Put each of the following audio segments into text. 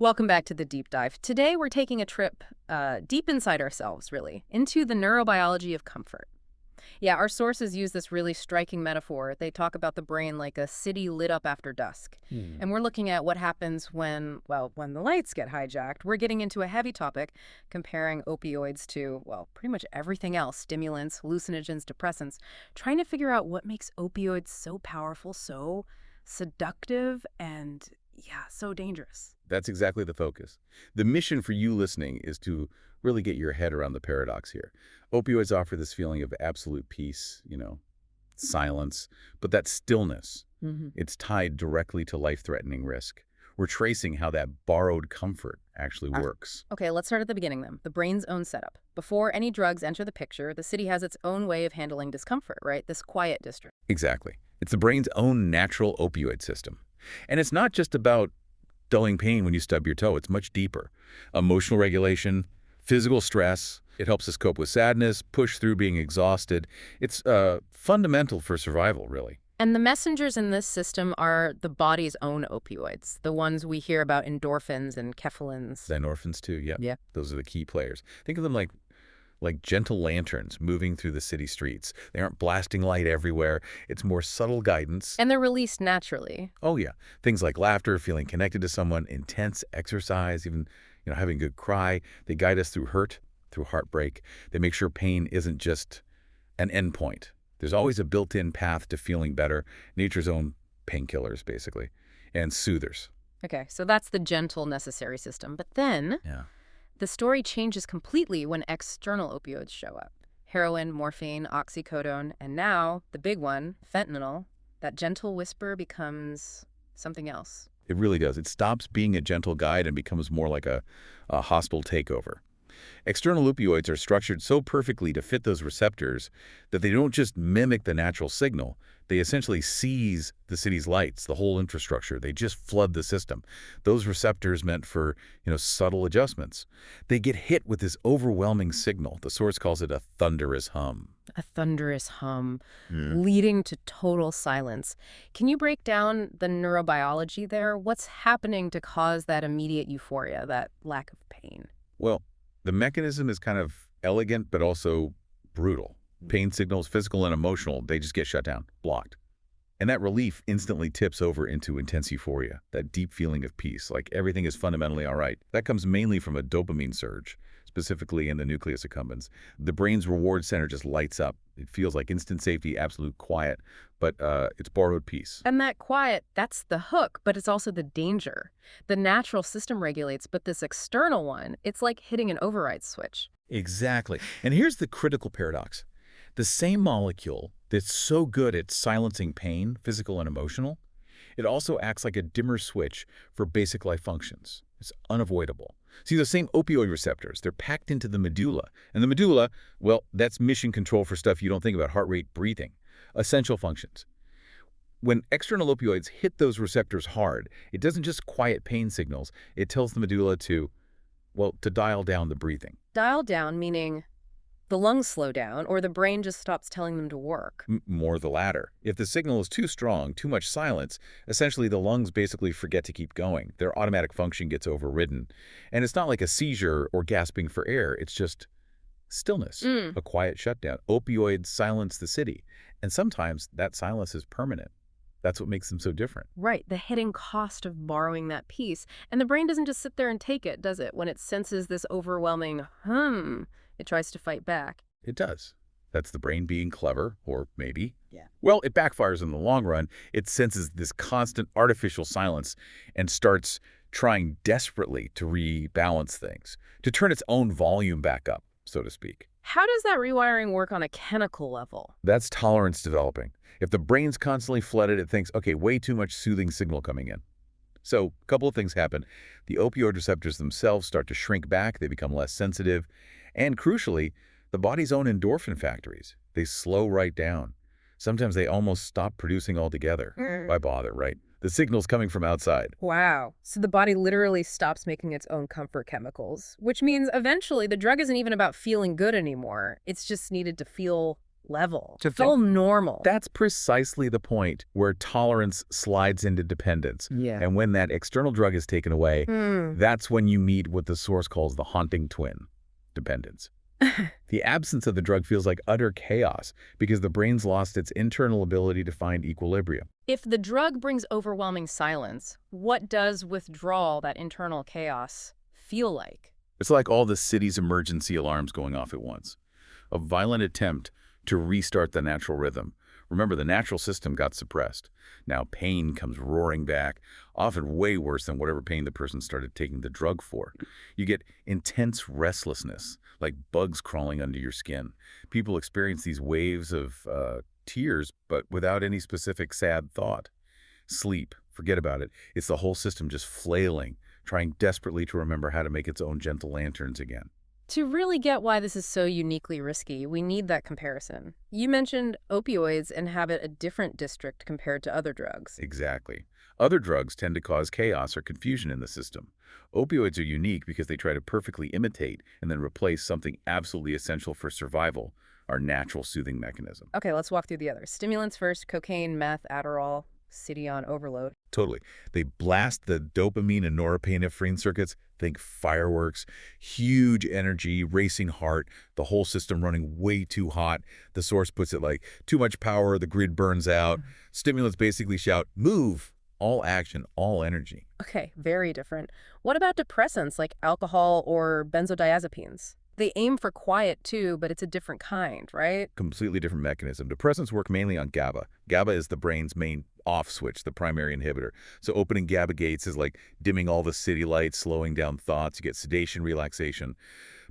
Welcome back to the deep dive. Today we're taking a trip deep inside ourselves, really, into the neurobiology of comfort. Yeah, our sources use this really striking metaphor. They talk about the brain like a city lit up after dusk. Hmm. And we're looking at what happens when, well, when the lights get hijacked. We're getting into a heavy topic, comparing opioids to, well, pretty much everything else, stimulants, hallucinogens, depressants, trying to figure out what makes opioids so powerful, so seductive, and, yeah, so dangerous. That's exactly the focus. The mission for you listening is to really get your head around the paradox here. Opioids offer this feeling of absolute peace, silence, but that stillness, it's tied directly to life-threatening risk. We're tracing how that borrowed comfort actually works. Okay, let's start at the beginning then. The brain's own setup. Before any drugs enter the picture, the city has its own way of handling discomfort, right? This quiet district. Exactly. It's the brain's own natural opioid system. And it's not just about dulling pain when you stub your toe. It's much deeper. Emotional regulation, physical stress. It helps us cope with sadness, push through being exhausted. It's fundamental for survival, really. And the messengers in this system are the body's own opioids, the ones we hear about endorphins and kephalins. The endorphins, too, yeah. Yeah. Those are the key players. Think of them like gentle lanterns moving through the city streets. They aren't blasting light everywhere. It's more subtle guidance. And they're released naturally. Oh, yeah. Things like laughter, feeling connected to someone, intense exercise, even having a good cry. They guide us through hurt, through heartbreak. They make sure pain isn't just an endpoint. There's always a built-in path to feeling better. Nature's own painkillers, basically, and soothers. Okay, so that's the gentle, necessary system. But then Yeah. the story changes completely when external opioids show up. Heroin, morphine, oxycodone, and now, the big one, fentanyl. That gentle whisper becomes something else. It really does. It stops being a gentle guide and becomes more like a hostile takeover. External opioids are structured so perfectly to fit those receptors that they don't just mimic the natural signal. They essentially seize the city's lights, the whole infrastructure. They just flood the system. Those receptors meant for, subtle adjustments. They get hit with this overwhelming signal. The source calls it a thunderous hum. A thunderous hum, leading to total silence. Can you break down the neurobiology there? What's happening to cause that immediate euphoria, that lack of pain? Well, the mechanism is kind of elegant but also brutal. Pain signals, physical and emotional, they just get shut down, blocked. And that relief instantly tips over into intense euphoria, that deep feeling of peace, like everything is fundamentally all right. That comes mainly from a dopamine surge, specifically in the nucleus accumbens. The brain's reward center just lights up. It feels like instant safety, absolute quiet, but it's borrowed peace. And that quiet, that's the hook, but it's also the danger. The natural system regulates, but this external one, it's like hitting an override switch. Exactly. And here's the critical paradox. The same molecule that's so good at silencing pain, physical and emotional, it also acts like a dimmer switch for basic life functions. It's unavoidable. See, the same opioid receptors, they're packed into the medulla. And the medulla, well, that's mission control for stuff you don't think about, heart rate, breathing, essential functions. When external opioids hit those receptors hard, it doesn't just quiet pain signals. It tells the medulla to dial down the breathing. Dial down, meaning the lungs slow down, or the brain just stops telling them to work. More the latter. If the signal is too strong, too much silence, essentially the lungs basically forget to keep going. Their automatic function gets overridden. And it's not like a seizure or gasping for air. It's just stillness, a quiet shutdown. Opioids silence the city. And sometimes that silence is permanent. That's what makes them so different. Right, the hidden cost of borrowing that peace. And the brain doesn't just sit there and take it, does it? When it senses this overwhelming it tries to fight back. It does. That's the brain being clever, or maybe. Yeah. Well, it backfires in the long run. It senses this constant artificial silence and starts trying desperately to rebalance things, to turn its own volume back up, so to speak. How does that rewiring work on a chemical level? That's tolerance developing. If the brain's constantly flooded, it thinks, okay, way too much soothing signal coming in. So a couple of things happen. The opioid receptors themselves start to shrink back. They become less sensitive. And crucially, the body's own endorphin factories, they slow right down. Sometimes they almost stop producing altogether. Why bother, right? The signal's coming from outside. Wow. So the body literally stops making its own comfort chemicals, which means eventually the drug isn't even about feeling good anymore. It's just needed to feel level. To It's all normal. That's precisely the point where tolerance slides into dependence. Yeah. And when that external drug is taken away, that's when you meet what the source calls the haunting twin, dependence. The absence of the drug feels like utter chaos because the brain's lost its internal ability to find equilibrium. If the drug brings overwhelming silence, what does withdrawal, that internal chaos, feel like? It's like all the city's emergency alarms going off at once. A violent attempt to restart the natural rhythm. Remember, the natural system got suppressed. Now pain comes roaring back, often way worse than whatever pain the person started taking the drug for. You get intense restlessness, like bugs crawling under your skin. People experience these waves of tears, but without any specific sad thought. Sleep, forget about it. It's the whole system just flailing, trying desperately to remember how to make its own gentle lanterns again. To really get why this is so uniquely risky, we need that comparison. You mentioned opioids inhabit a different district compared to other drugs. Exactly. Other drugs tend to cause chaos or confusion in the system. Opioids are unique because they try to perfectly imitate and then replace something absolutely essential for survival, our natural soothing mechanism. Okay, let's walk through the others. Stimulants first: cocaine, meth, Adderall, city on overload. Totally. They blast the dopamine and norepinephrine circuits. Think fireworks, huge energy, racing heart, the whole system running way too hot. The source puts it like, too much power, the grid burns out. Stimulants basically shout, move, all action, all energy. Okay, very different. What about depressants like alcohol or benzodiazepines? They aim for quiet too, but it's a different kind, right? Completely different mechanism. Depressants work mainly on GABA. GABA is the brain's main off switch, the primary inhibitor. So opening GABA gates is like dimming all the city lights, slowing down thoughts. You get sedation, relaxation.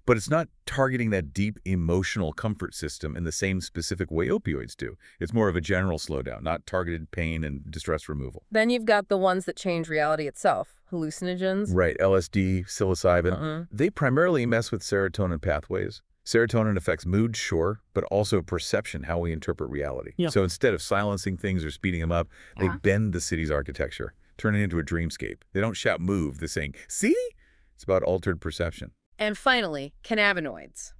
But it's not targeting that deep emotional comfort system in the same specific way opioids do. It's more of a general slowdown, not targeted pain and distress removal. Then you've got the ones that change reality itself. Hallucinogens. Right, LSD, psilocybin. They primarily mess with serotonin pathways. Serotonin affects mood, sure, but also perception, how we interpret reality. Yeah. So instead of silencing things or speeding them up, they bend the city's architecture, turn it into a dreamscape. They don't shout move, they're saying, see? It's about altered perception. And finally, cannabinoids.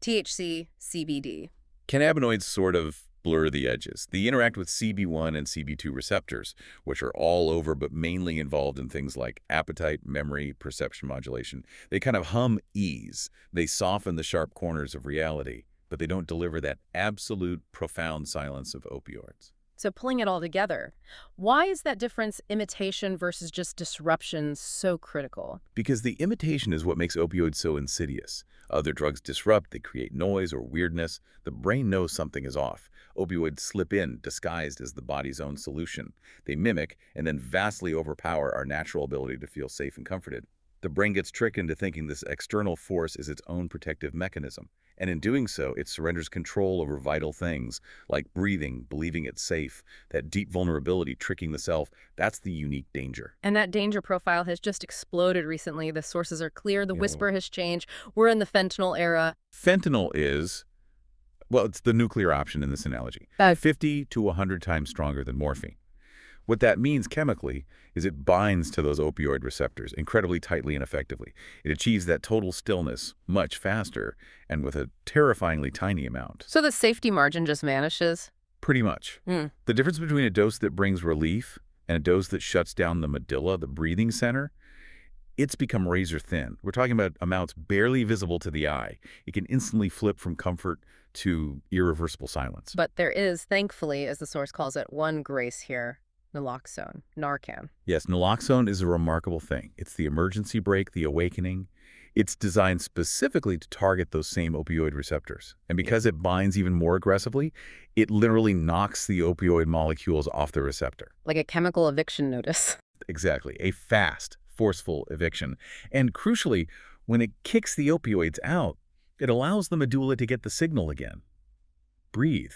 THC, CBD. Cannabinoids sort of blur the edges. They interact with CB1 and CB2 receptors, which are all over but mainly involved in things like appetite, memory, perception modulation. They kind of hum ease. They soften the sharp corners of reality, but they don't deliver that absolute profound silence of opioids. So pulling it all together, why is that difference, imitation versus just disruption, so critical? Because the imitation is what makes opioids so insidious. Other drugs disrupt, they create noise or weirdness. The brain knows something is off. Opioids slip in, disguised as the body's own solution. They mimic and then vastly overpower our natural ability to feel safe and comforted. The brain gets tricked into thinking this external force is its own protective mechanism. And in doing so, it surrenders control over vital things, like breathing, believing it's safe, that deep vulnerability tricking the self. That's the unique danger. And that danger profile has just exploded recently. The sources are clear. The whisper has changed. We're in the fentanyl era. Fentanyl is, well, it's the nuclear option in this analogy. 50 to 100 times stronger than morphine. What that means chemically is it binds to those opioid receptors incredibly tightly and effectively. It achieves that total stillness much faster and with a terrifyingly tiny amount. So the safety margin just vanishes? Pretty much. The difference between a dose that brings relief and a dose that shuts down the medulla, the breathing center, it's become razor thin. We're talking about amounts barely visible to the eye. It can instantly flip from comfort to irreversible silence. But there is, thankfully, as the source calls it, one grace here. Naloxone, Narcan. Yes, naloxone is a remarkable thing. It's the emergency brake, the awakening. It's designed specifically to target those same opioid receptors. And because it binds even more aggressively, it literally knocks the opioid molecules off the receptor. Like a chemical eviction notice. Exactly. A fast, forceful eviction. And crucially, when it kicks the opioids out, it allows the medulla to get the signal again. Breathe.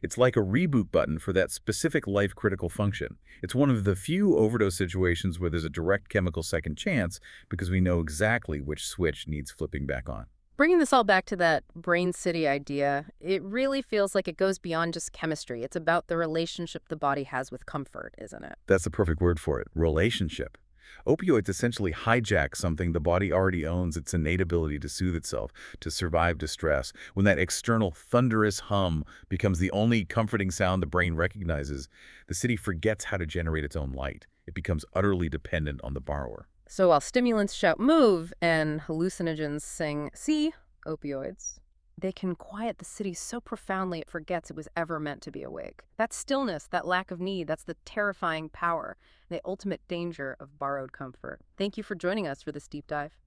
It's like a reboot button for that specific life-critical function. It's one of the few overdose situations where there's a direct chemical second chance because we know exactly which switch needs flipping back on. Bringing this all back to that brain city idea, it really feels like it goes beyond just chemistry. It's about the relationship the body has with comfort, isn't it? That's the perfect word for it, relationship. Opioids essentially hijack something the body already owns, its innate ability to soothe itself, to survive distress. When that external thunderous hum becomes the only comforting sound the brain recognizes, the city forgets how to generate its own light. It becomes utterly dependent on the borrower. So while stimulants shout move and hallucinogens sing see, opioids, they can quiet the city so profoundly it forgets it was ever meant to be awake. That stillness, that lack of need, that's the terrifying power, the ultimate danger of borrowed comfort. Thank you for joining us for this deep dive.